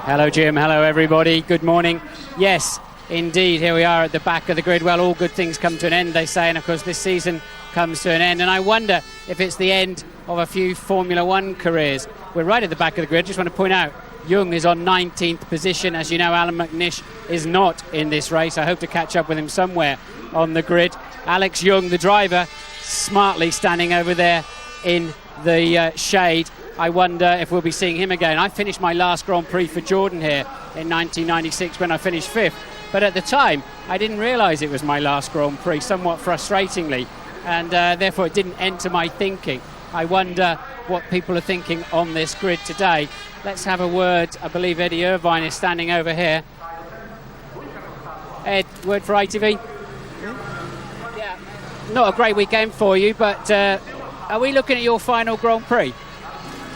Hello Jim, hello everybody, good morning. Yes, indeed, here we are at the back of the grid. Well, all good things come to an end, they say, and of course this season comes to an end, and I wonder if it's the end of a few Formula One careers. We're right at the back of the grid. Just want to point out, Young is on 19th position. As you know, Alan McNish is not in this race. I hope to catch up with him somewhere on the grid. Alex Young, the driver, smartly standing over there in the shade. I wonder if we'll be seeing him again. I finished my last Grand Prix for Jordan here in 1996 when I finished 5th. But at the time, I didn't realise it was my last Grand Prix, somewhat frustratingly. And therefore it didn't enter my thinking. I wonder what people are thinking on this grid today. Let's have a word. I believe Eddie Irvine is standing over here. Ed, word for ITV? Yeah, not a great weekend for you, but are we looking at your final Grand Prix?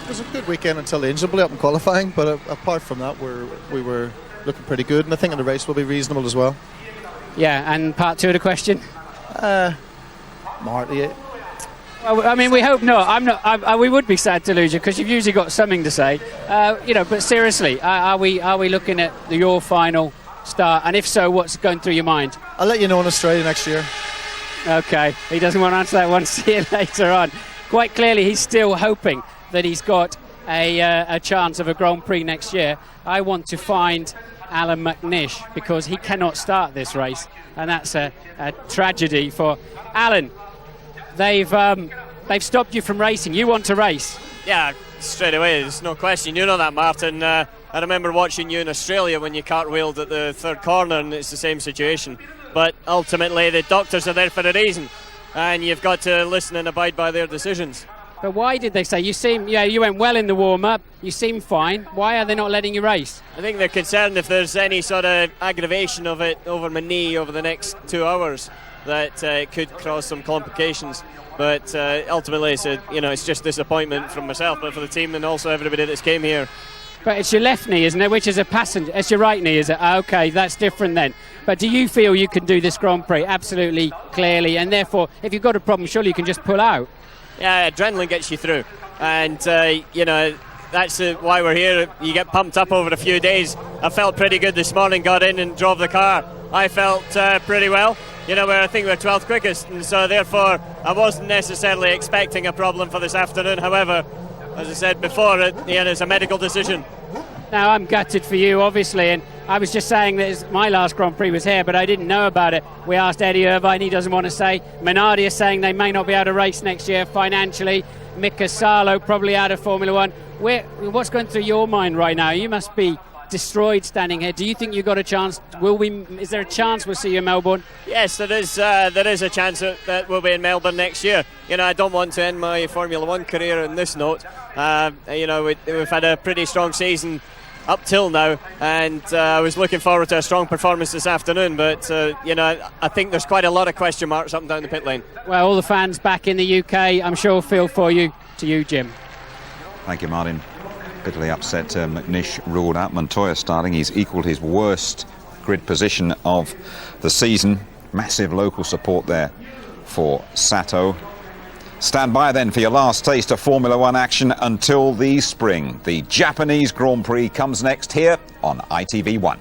It was a good weekend until the engine blew up in qualifying, but apart from that, we were looking pretty good, and I think in the race will be reasonable as well. Yeah, and part two of the question? Marty. Well, I mean, we hope not. We would be sad to lose you because you've usually got something to say. But seriously, are we looking at your final start? And if so, what's going through your mind? I'll let you know in Australia next year. Okay, he doesn't want to answer that one. See you later on. Quite clearly, he's still hoping that he's got a chance of a Grand Prix next year. I want to find Alan McNish because he cannot start this race, and that's a tragedy for Alan. They've stopped you from racing. You want to race? Yeah, straight away. There's no question. You know that, Martin. I remember watching you in Australia when you cartwheeled at the third corner, and it's the same situation. But ultimately, the doctors are there for a reason, and you've got to listen and abide by their decisions. But why did they say? You went well in the warm-up. You seem fine. Why are they not letting you race? I think they're concerned if there's any sort of aggravation of it over my knee over the next 2 hours, that it could cause some complications. But ultimately, it's just disappointment from myself, but for the team and also everybody that's came here. But it's your left knee, isn't it? Which is a passenger. It's your right knee, is it? Okay, that's different then. But do you feel you can do this Grand Prix? Absolutely, clearly. And therefore, if you've got a problem, surely you can just pull out. Yeah, adrenaline gets you through. And, that's why we're here. You get pumped up over a few days. I felt pretty good this morning, got in and drove the car. I felt pretty well. Where I think we're 12th quickest, and so therefore I wasn't necessarily expecting a problem for this afternoon. However, as I said before, it's a medical decision. Now, I'm gutted for you, obviously, and I was just saying that my last Grand Prix was here, but I didn't know about it. We asked Eddie Irvine, he doesn't want to say. Minardi is saying they may not be able to race next year financially. Mika Salo probably out of Formula One. What's going through your mind right now? You must be destroyed standing here. Do you think you got a chance? Is there a chance we'll see you in Melbourne? Yes, there is a chance that we'll be in Melbourne next year. I don't want to end my Formula One career on this note. We've had a pretty strong season up till now, and I was looking forward to a strong performance this afternoon, but I think there's quite a lot of question marks up and down the pit lane. Well, all the fans back in the UK, I'm sure, feel for you. To you, Jim. Thank you, Martin. Bitterly upset McNish ruled out. Montoya starting. He's equalled his worst grid position of the season. Massive local support there for Sato. Stand by then for your last taste of Formula One action until the spring. The Japanese Grand Prix comes next here on ITV1.